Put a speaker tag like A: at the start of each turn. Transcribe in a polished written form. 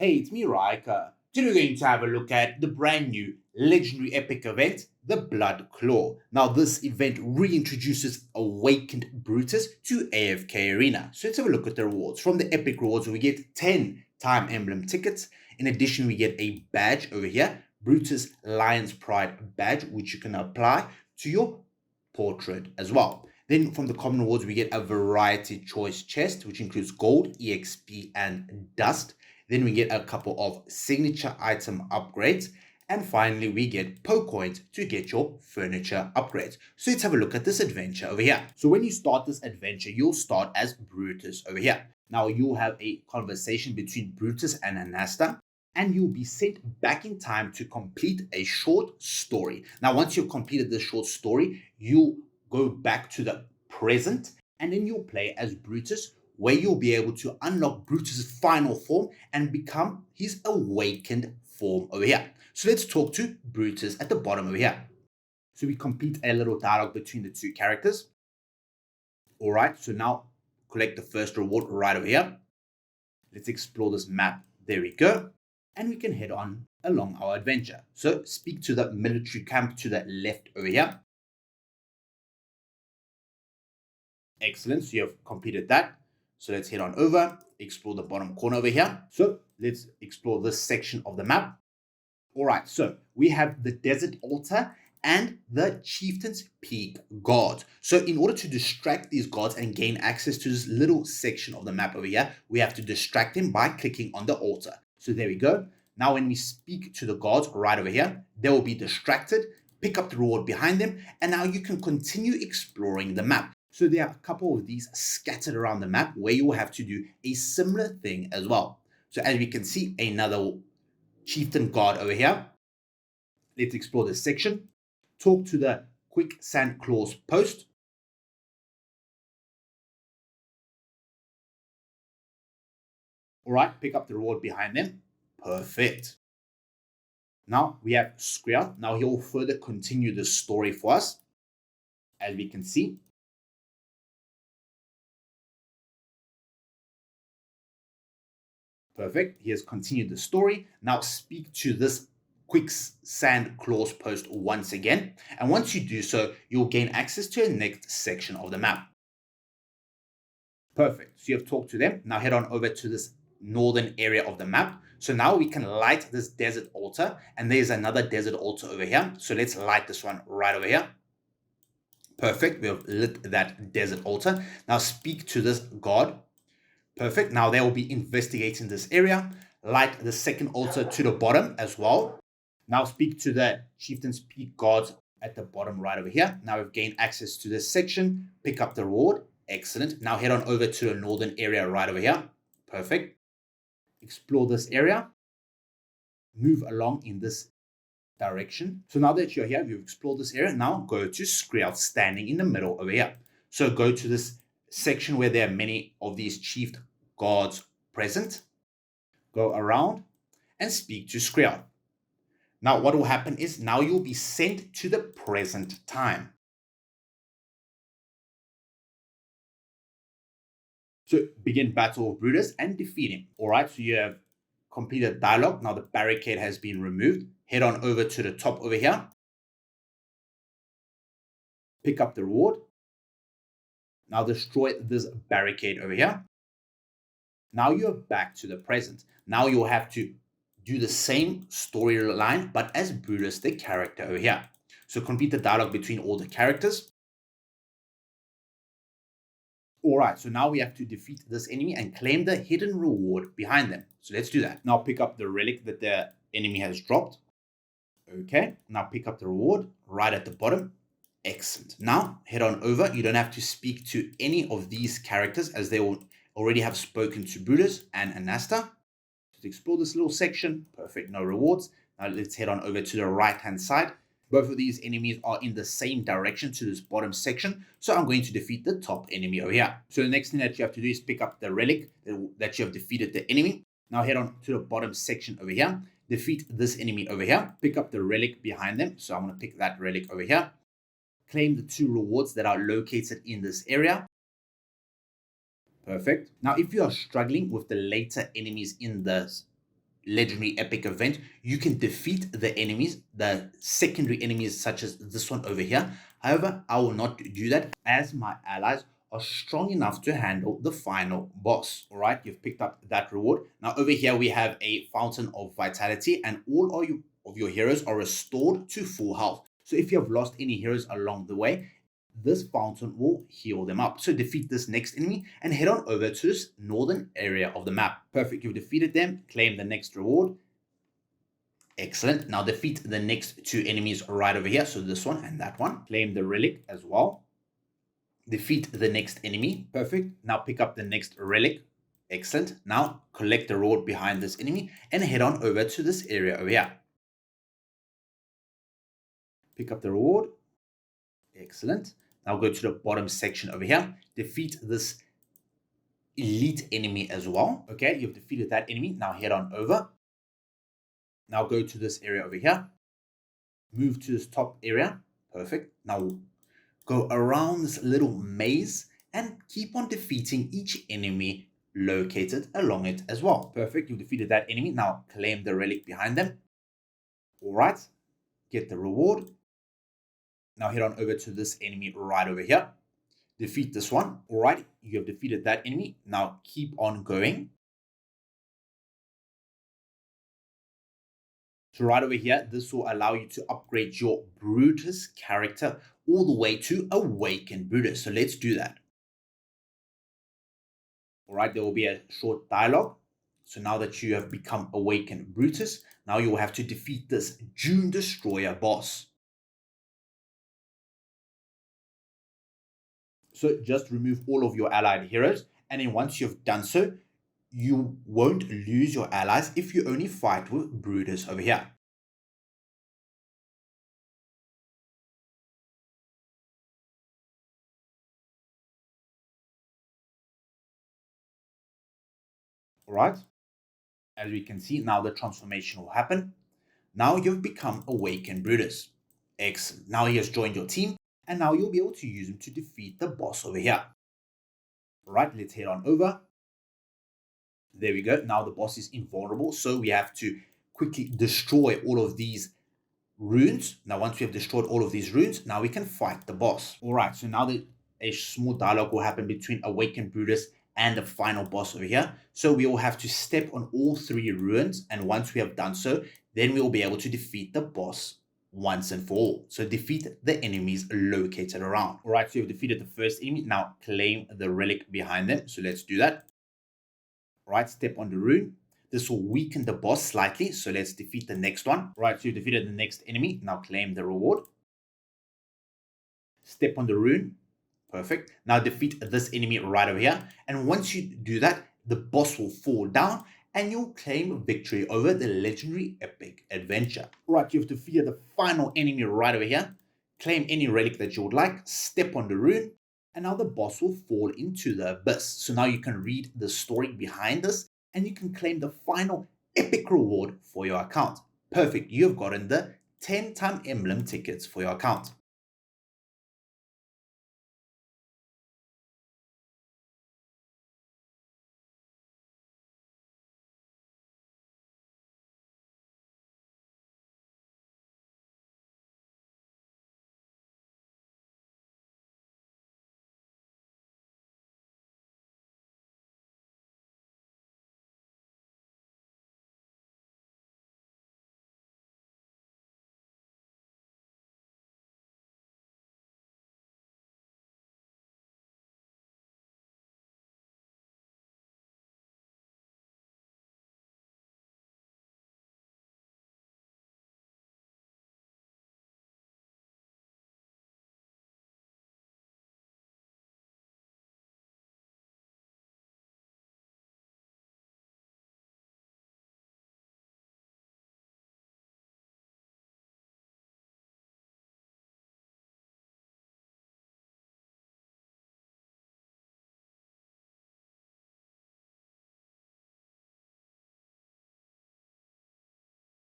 A: Hey, it's me, Raika. Today we're going to have a look at the brand new legendary epic event, the Blood Claw. Now, this event reintroduces Awakened Brutus to AFK Arena. So let's have a look at the rewards. From the epic rewards, we get 10 time emblem tickets. In addition, we get a badge over here, Brutus Lion's Pride badge, which you can apply to your portrait as well. Then from the common rewards, we get a variety choice chest, which includes gold, EXP, and dust. Then we get a couple of signature item upgrades. And finally, we get coins to get your furniture upgrades. So let's have a look at this adventure over here. So when you start this adventure, you'll start as Brutus over here. Now you'll have a conversation between Brutus and Anasta, and you'll be sent back in time to complete a short story. Now, once you've completed this short story, you'll go back to the present, and then you'll play as Brutus, where you'll be able to unlock Brutus's final form and become his awakened form over here. So let's talk to Brutus at the bottom over here. So we complete a little dialogue between the two characters. All right, so now collect the first reward right over here. Let's explore this map. There we go. And we can head on along our adventure. So speak to the military camp to the left over here. Excellent, so you have completed that. So let's head on over, explore the bottom corner over here. So let's explore this section of the map. All right, so we have the desert altar and the chieftain's peak guard. So in order to distract these guards and gain access to this little section of the map over here, we have to distract them by clicking on the altar. So there we go. Now when we speak to the guards right over here, they will be distracted, pick up the reward behind them, and now you can continue exploring the map. So there are a couple of these scattered around the map where you will have to do a similar thing as well. So as we can see, another chieftain guard over here. Let's explore this section. Talk to the quick sand claws post. All right, pick up the reward behind them. Perfect. Now we have Square. Now he will further continue the story for us. As we can see, perfect. He has continued the story. Now speak to this quicksand claws post once again. And once you do so, you'll gain access to the next section of the map. Perfect. So you have talked to them. Now head on over to this northern area of the map. So now we can light this desert altar. And there's another desert altar over here. So let's light this one right over here. Perfect. We have lit that desert altar. Now speak to this guard. Perfect. Now they will be investigating this area. Light the second altar to the bottom as well. Now speak to the chieftain's peak guards at the bottom right over here. Now we've gained access to this section. Pick up the reward. Excellent. Now head on over to the northern area right over here. Perfect. Explore this area. Move along in this direction. So now that you're here, you've explored this area. Now go to Skriel standing in the middle over here. So go to this section where there are many of these chief guards present. Go around and speak to Skriel. Now what will happen is now you'll be sent to the present time. So begin battle with Brutus and defeat him. All right, so you have completed dialogue. Now the barricade has been removed. Head on over to the top over here. Pick up the reward. Now destroy this barricade over here. Now you're back to the present. Now you'll have to do the same storyline, but as Brutus, the character over here. So complete the dialogue between all the characters. All right, so now we have to defeat this enemy and claim the hidden reward behind them. So let's do that. Now pick up the relic that the enemy has dropped. Okay, now pick up the reward right at the bottom. Excellent. Now head on over. You don't have to speak to any of these characters as they will already have spoken to Brutus and Anasta. Just explore this little section. Perfect, no rewards. Now let's head on over to the right-hand side. Both of these enemies are in the same direction to this bottom section. So I'm going to defeat the top enemy over here. So the next thing that you have to do is pick up the relic that you have defeated the enemy. Now head on to the bottom section over here. Defeat this enemy over here. Pick up the relic behind them. So I'm going to pick that relic over here. Claim the 2 rewards that are located in this area. Perfect. Now, if you are struggling with the later enemies in this legendary epic event, you can defeat the enemies, the secondary enemies such as this one over here. However, I will not do that as my allies are strong enough to handle the final boss. All right, you've picked up that reward. Now over here we have a fountain of vitality, and all of your heroes are restored to full health. So if you have lost any heroes along the way, this fountain will heal them up. So defeat this next enemy and head on over to this northern area of the map. Perfect, you've defeated them. Claim the next reward. Excellent. Now defeat the next two enemies right over here. So this one and that one. Claim the relic as well. Defeat the next enemy. Perfect. Now pick up the next relic. Excellent. Now collect the reward behind this enemy and head on over to this area over here. Pick up the reward. Excellent. Now go to the bottom section over here. Defeat this elite enemy as well. Okay, you've defeated that enemy. Now head on over. Now go to this area over here. Move to this top area. Perfect. Now go around this little maze and keep on defeating each enemy located along it as well. Perfect. You've defeated that enemy. Now claim the relic behind them. All right. Get the reward. Now head on over to this enemy right over here. Defeat this one. All right. You have defeated that enemy. Now keep on going. So right over here, this will allow you to upgrade your Brutus character all the way to Awakened Brutus. So let's do that. All right, there will be a short dialogue. So now that you have become Awakened Brutus, now you will have to defeat this June Destroyer boss. So just remove all of your allied heroes, and then once you've done so, you won't lose your allies if you only fight with Brutus over here. All right, as we can see, now the transformation will happen. Now you've become Awakened Brutus. Excellent. Now he has joined your team, and now you'll be able to use him to defeat the boss over here. All right, let's head on over. There we go. Now the boss is invulnerable, so we have to quickly destroy all of these runes. Now once we have destroyed all of these runes, now we can fight the boss. All right, so now a small dialogue will happen between Awakened Brutus and the final boss over here. So we will have to step on all three ruins, and once we have done so, then we will be able to defeat the boss once and for all. So defeat the enemies located around. All right, so you've defeated the first enemy. Now claim the relic behind them. So let's do that. All right, step on the rune. This will weaken the boss slightly. So let's defeat the next one. All right, so you defeated the next enemy. Now claim the reward. Step on the rune. Perfect. Now defeat this enemy right over here. And once you do that, the boss will fall down and you'll claim victory over the legendary epic adventure. Right, you've defeated the final enemy right over here. Claim any relic that you would like. Step on the rune. And now the boss will fall into the abyss. So now you can read the story behind this and you can claim the final epic reward for your account. Perfect. You have gotten the 10-time emblem tickets for your account.